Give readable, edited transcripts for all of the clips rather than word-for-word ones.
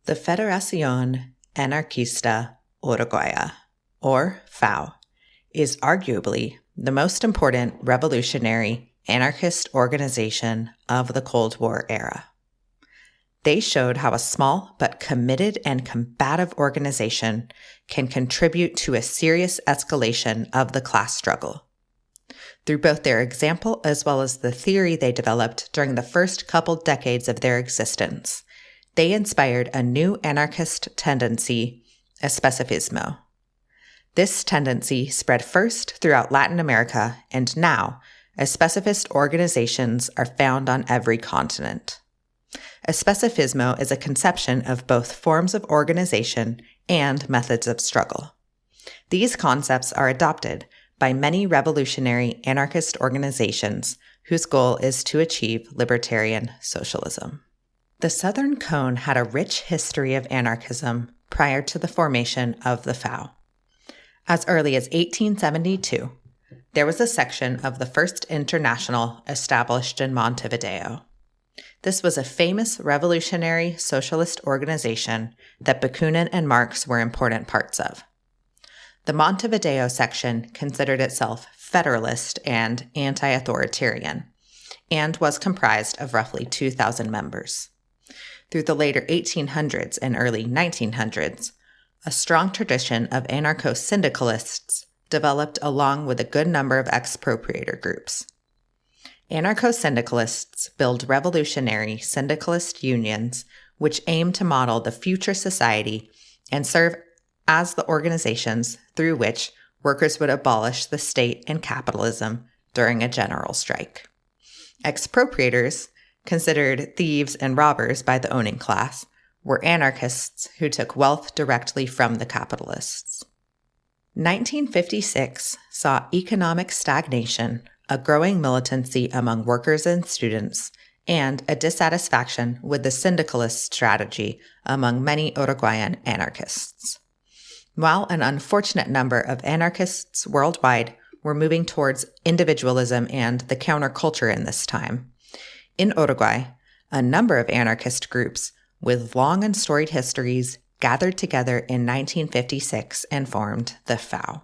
The Federacion Anarquista Uruguaya, or FAU, is arguably the most important revolutionary anarchist organization of the Cold War era. They showed how a small but committed and combative organization can contribute to a serious escalation of the class struggle. Through both their example as well as the theory they developed during the first couple decades of their existence, they inspired a new anarchist tendency, Especifismo. This tendency spread first throughout Latin America, and now, Especifist organizations are found on every continent. Especifismo is a conception of both forms of organization and methods of struggle. These concepts are adopted by many revolutionary anarchist organizations whose goal is to achieve libertarian socialism. The Southern Cone had a rich history of anarchism prior to the formation of the FAU. As early as 1872, there was a section of the First International established in Montevideo. This was a famous revolutionary socialist organization that Bakunin and Marx were important parts of. The Montevideo section considered itself federalist and anti-authoritarian, and was comprised of roughly 2,000 members. Through the later 1800s and early 1900s, a strong tradition of anarcho-syndicalists developed along with a good number of expropriator groups. Anarcho-syndicalists build revolutionary syndicalist unions which aim to model the future society and serve as the organizations through which workers would abolish the state and capitalism during a general strike. Expropriators, considered thieves and robbers by the owning class, were anarchists who took wealth directly from the capitalists. 1956 saw economic stagnation, a growing militancy among workers and students, and a dissatisfaction with the syndicalist strategy among many Uruguayan anarchists. While an unfortunate number of anarchists worldwide were moving towards individualism and the counterculture in this time, in Uruguay, a number of anarchist groups with long and storied histories gathered together in 1956 and formed the FAU.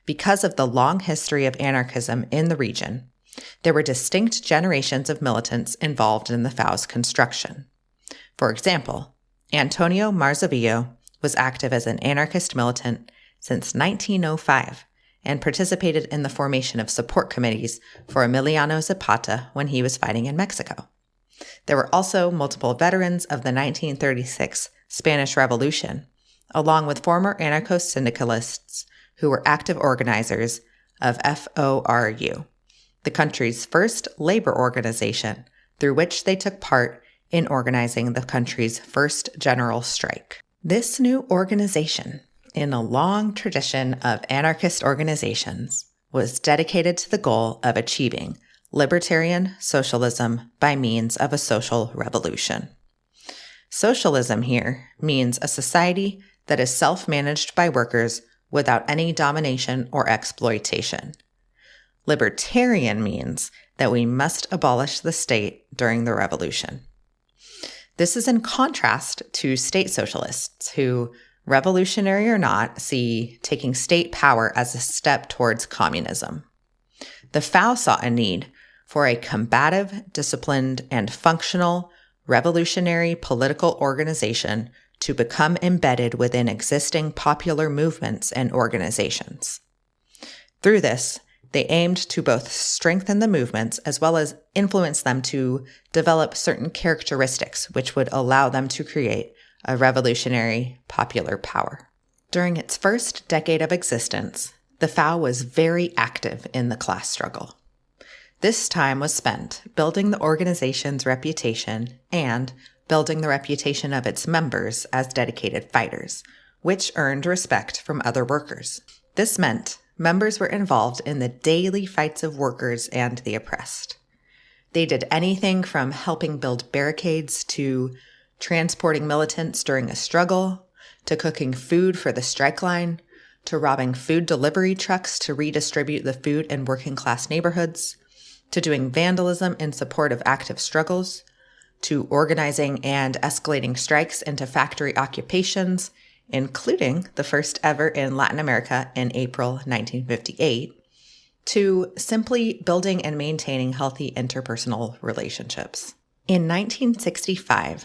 Because of the long history of anarchism in the region, there were distinct generations of militants involved in the FAU's construction. For example, Antonio Marzavillo was active as an anarchist militant since 1905 and participated in the formation of support committees for Emiliano Zapata when he was fighting in Mexico. There were also multiple veterans of the 1936 Spanish Revolution, along with former anarcho-syndicalists who were active organizers of FORU, the country's first labor organization, through which they took part in organizing the country's first general strike. This new organization, in a long tradition of anarchist organizations, was dedicated to the goal of achieving libertarian socialism by means of a social revolution. Socialism here means a society that is self-managed by workers without any domination or exploitation. Libertarian means that we must abolish the state during the revolution. This is in contrast to state socialists who, revolutionary or not, see taking state power as a step towards communism. The FAU saw a need for a combative, disciplined, and functional revolutionary political organization to become embedded within existing popular movements and organizations. Through this, they aimed to both strengthen the movements as well as influence them to develop certain characteristics which would allow them to create a revolutionary popular power. During its first decade of existence, the FAU was very active in the class struggle. This time was spent building the organization's reputation and building the reputation of its members as dedicated fighters, which earned respect from other workers. This meant members were involved in the daily fights of workers and the oppressed. They did anything from helping build barricades to transporting militants during a struggle, to cooking food for the strike line, to robbing food delivery trucks to redistribute the food in working class neighborhoods, to doing vandalism in support of active struggles, to organizing and escalating strikes into factory occupations, including the first ever in Latin America in April 1958, to simply building and maintaining healthy interpersonal relationships. In 1965,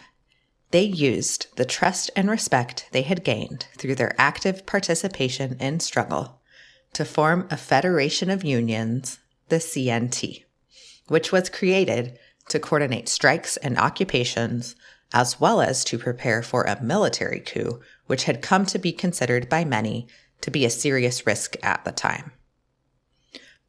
they used the trust and respect they had gained through their active participation in struggle to form a Federation of Unions, the CNT, which was created to coordinate strikes and occupations, as well as to prepare for a military coup, which had come to be considered by many to be a serious risk at the time.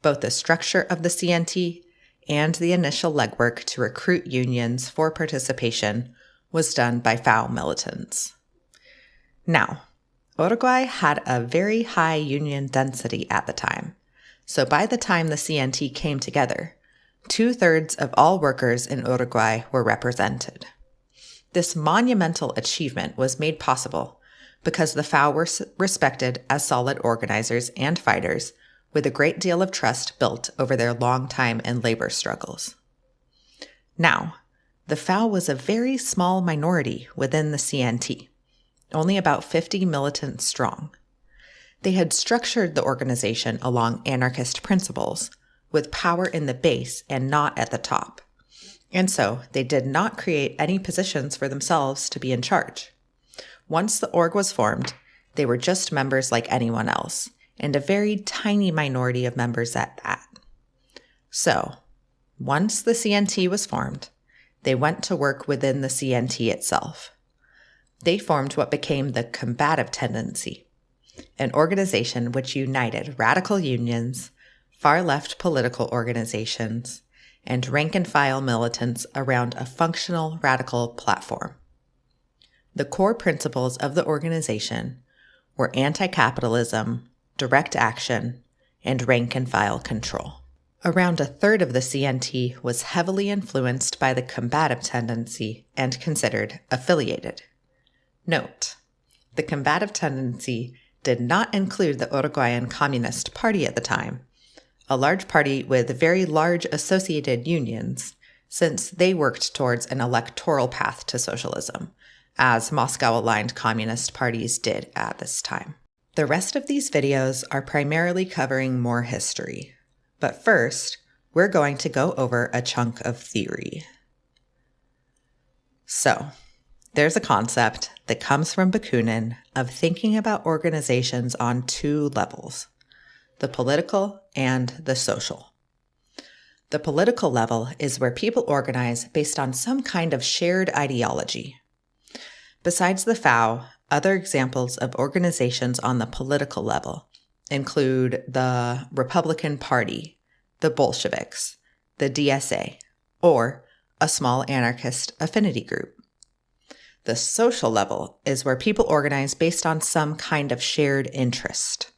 Both the structure of the CNT and the initial legwork to recruit unions for participation was done by FAU militants. Now, Uruguay had a very high union density at the time, so by the time the CNT came together, 2/3 of all workers in Uruguay were represented. This monumental achievement was made possible because the FAU were respected as solid organizers and fighters with a great deal of trust built over their long time and labor struggles. Now, the FAU was a very small minority within the CNT, only about 50 militants strong. They had structured the organization along anarchist principles, with power in the base and not at the top. And so they did not create any positions for themselves to be in charge. Once the org was formed, they were just members like anyone else, and a very tiny minority of members at that. So, once the CNT was formed, they went to work within the CNT itself. They formed what became the combative tendency, an organization which united radical unions, far-left political organizations, and rank-and-file militants around a functional radical platform. The core principles of the organization were anti-capitalism, direct action, and rank-and-file control. Around 1/3 of the CNT was heavily influenced by the combative tendency and considered affiliated. Note, the combative tendency did not include the Uruguayan Communist Party at the time, a large party with very large associated unions, since they worked towards an electoral path to socialism, as Moscow-aligned communist parties did at this time. The rest of these videos are primarily covering more history, but first, we're going to go over a chunk of theory. So, there's a concept that comes from Bakunin of thinking about organizations on 2 levels, the political and the social. The political level is where people organize based on some kind of shared ideology. Besides the FAU, other examples of organizations on the political level include the Republican Party, the Bolsheviks, the DSA, or a small anarchist affinity group. The social level is where people organize based on some kind of shared interest,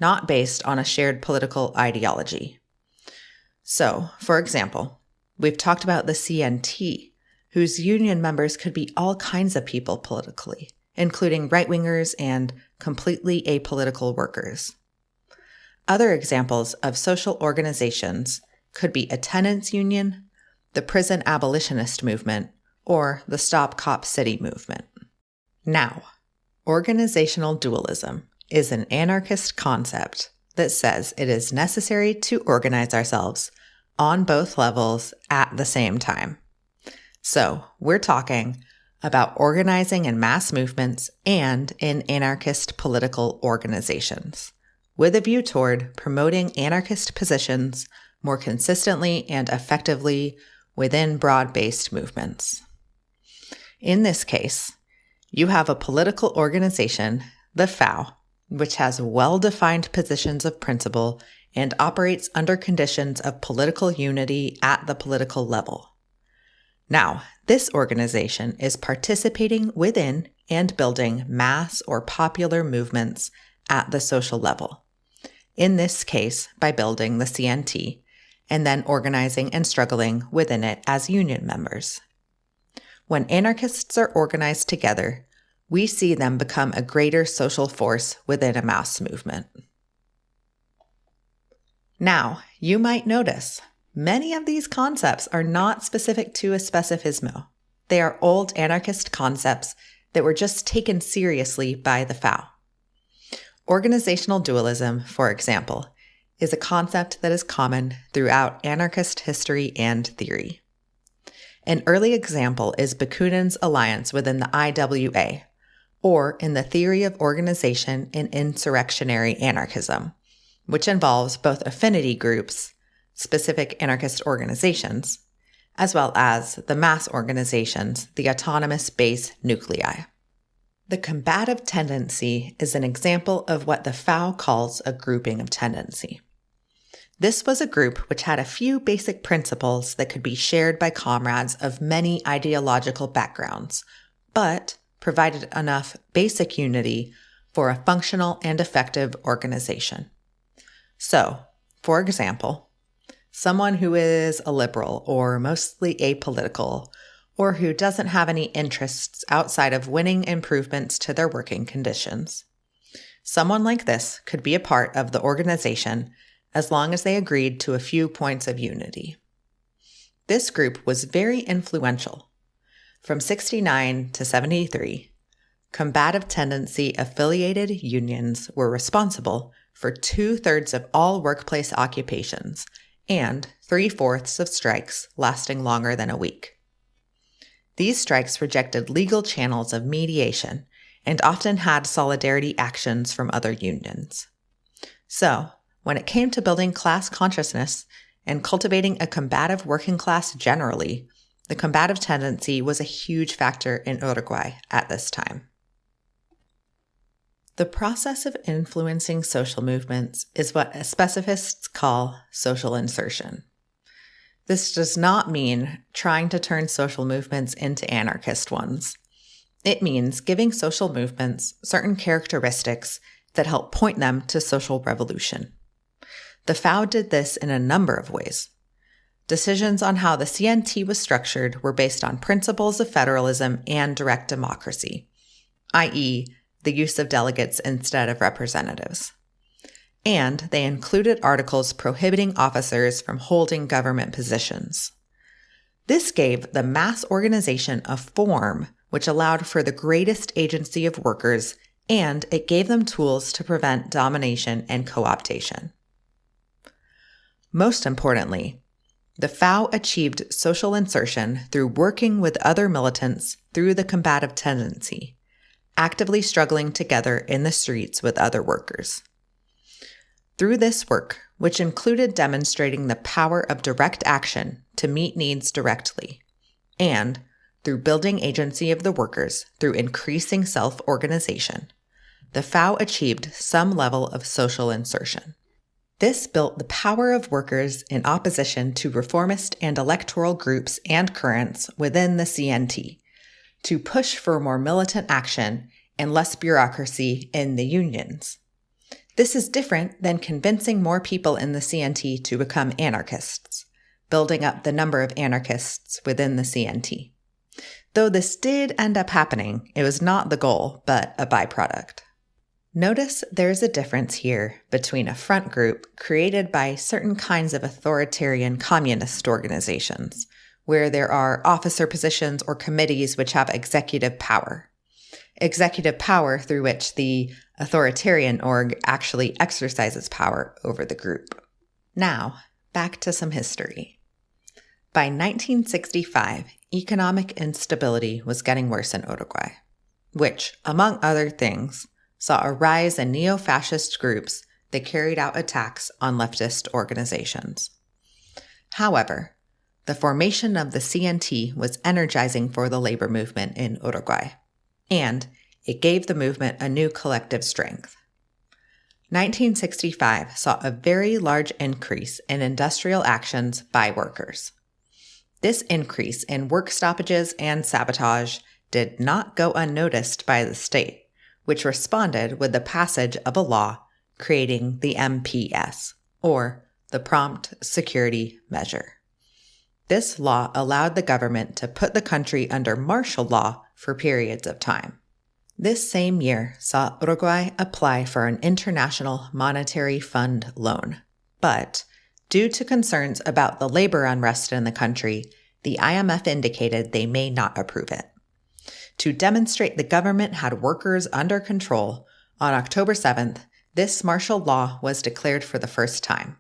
not based on a shared political ideology. So, for example, we've talked about the CNT, whose union members could be all kinds of people politically, including right-wingers and completely apolitical workers. Other examples of social organizations could be a tenants union, the prison abolitionist movement, or the Stop Cop City movement. Now, organizational dualism is an anarchist concept that says it is necessary to organize ourselves on both levels at the same time. So, we're talking about organizing in mass movements and in anarchist political organizations, with a view toward promoting anarchist positions more consistently and effectively within broad-based movements. In this case, you have a political organization, the FAU, which has well-defined positions of principle and operates under conditions of political unity at the political level. Now, this organization is participating within and building mass or popular movements at the social level, in this case by building the CNT, and then organizing and struggling within it as union members. When anarchists are organized together, we see them become a greater social force within a mass movement. Now, you might notice many of these concepts are not specific to Especifismo. They are old anarchist concepts that were just taken seriously by the FAU. Organizational dualism, for example, is a concept that is common throughout anarchist history and theory. An early example is Bakunin's alliance within the IWA, or in the theory of organization in insurrectionary anarchism, which involves both affinity groups, specific anarchist organizations, as well as the mass organizations, the autonomous base nuclei. The combative tendency is an example of what the FAU calls a grouping of tendency. This was a group which had a few basic principles that could be shared by comrades of many ideological backgrounds, but provided enough basic unity for a functional and effective organization. So, for example, someone who is a liberal or mostly apolitical, or who doesn't have any interests outside of winning improvements to their working conditions. Someone like this could be a part of the organization as long as they agreed to a few points of unity. This group was very influential. From 69 to 73, combative tendency affiliated unions were responsible for 2/3 of all workplace occupations and 3/4 of strikes lasting longer than a week. These strikes rejected legal channels of mediation and often had solidarity actions from other unions. So, when it came to building class consciousness and cultivating a combative working class generally, the combative tendency was a huge factor in Uruguay at this time. The process of influencing social movements is what specifists call social insertion. This does not mean trying to turn social movements into anarchist ones. It means giving social movements certain characteristics that help point them to social revolution. The FAU did this in a number of ways. Decisions on how the CNT was structured were based on principles of federalism and direct democracy, i.e., the use of delegates instead of representatives. And they included articles prohibiting officers from holding government positions. This gave the mass organization a form which allowed for the greatest agency of workers, and it gave them tools to prevent domination and co-optation. Most importantly, the FAU achieved social insertion through working with other militants through the combative tendency, actively struggling together in the streets with other workers. Through this work, which included demonstrating the power of direct action to meet needs directly, and through building agency of the workers through increasing self-organization, the FAU achieved some level of social insertion. This built the power of workers in opposition to reformist and electoral groups and currents within the CNT, to push for more militant action and less bureaucracy in the unions. This is different than convincing more people in the CNT to become anarchists, building up the number of anarchists within the CNT. Though this did end up happening, it was not the goal, but a byproduct. Notice there's a difference here between a front group created by certain kinds of authoritarian communist organizations, where there are officer positions or committees which have executive power through which the authoritarian org actually exercises power over the group. Now, back to some history. By 1965, economic instability was getting worse in Uruguay, which, among other things, saw a rise in neo-fascist groups that carried out attacks on leftist organizations. However, the formation of the CNT was energizing for the labor movement in Uruguay, and it gave the movement a new collective strength. 1965 saw a very large increase in industrial actions by workers. This increase in work stoppages and sabotage did not go unnoticed by the state, which responded with the passage of a law creating the MPS, or the Prompt Security Measure. This law allowed the government to put the country under martial law for periods of time. This same year saw Uruguay apply for an International Monetary Fund loan, but due to concerns about the labor unrest in the country, the IMF indicated they may not approve it. To demonstrate the government had workers under control, on October 7th, this martial law was declared for the first time.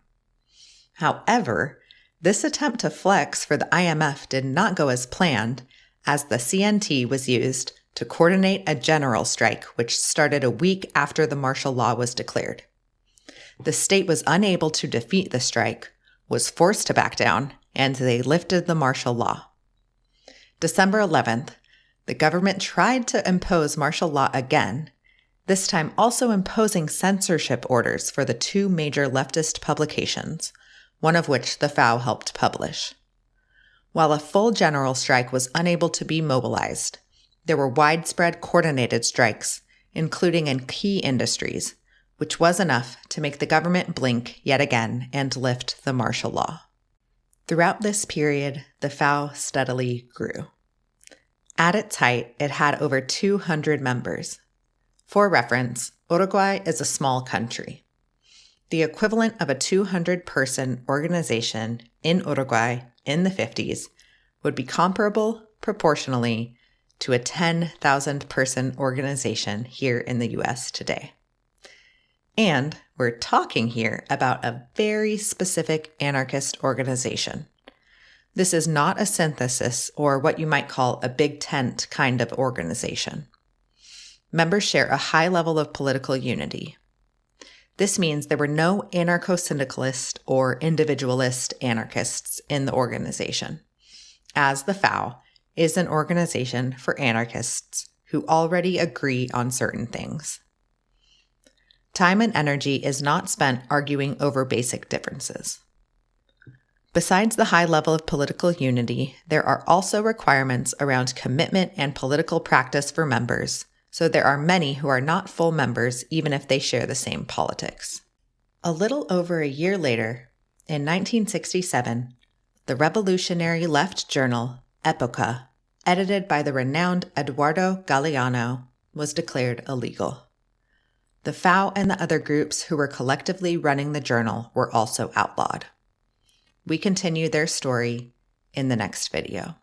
However, this attempt to flex for the IMF did not go as planned, as the CNT was used to coordinate a general strike which started a week after the martial law was declared. The state was unable to defeat the strike, was forced to back down, and they lifted the martial law. December 11th, the government tried to impose martial law again, this time also imposing censorship orders for the two major leftist publications, one of which the FAU helped publish. While a full general strike was unable to be mobilized, there were widespread coordinated strikes, including in key industries, which was enough to make the government blink yet again and lift the martial law. Throughout this period, the FAU steadily grew. At its height, it had over 200 members. For reference, Uruguay is a small country. The equivalent of a 200-person organization in Uruguay in the 50s would be comparable proportionally to a 10,000-person organization here in the US today. And we're talking here about a very specific anarchist organization. This is not a synthesis or what you might call a big tent kind of organization. Members share a high level of political unity. This means there were no anarcho-syndicalist or individualist anarchists in the organization, as the FAU is an organization for anarchists who already agree on certain things. Time and energy is not spent arguing over basic differences. Besides the high level of political unity, there are also requirements around commitment and political practice for members, so there are many who are not full members even if they share the same politics. A little over a year later, in 1967, the revolutionary left journal Epoca, edited by the renowned Eduardo Galeano, was declared illegal. The FAU and the other groups who were collectively running the journal were also outlawed. We continue their story in the next video.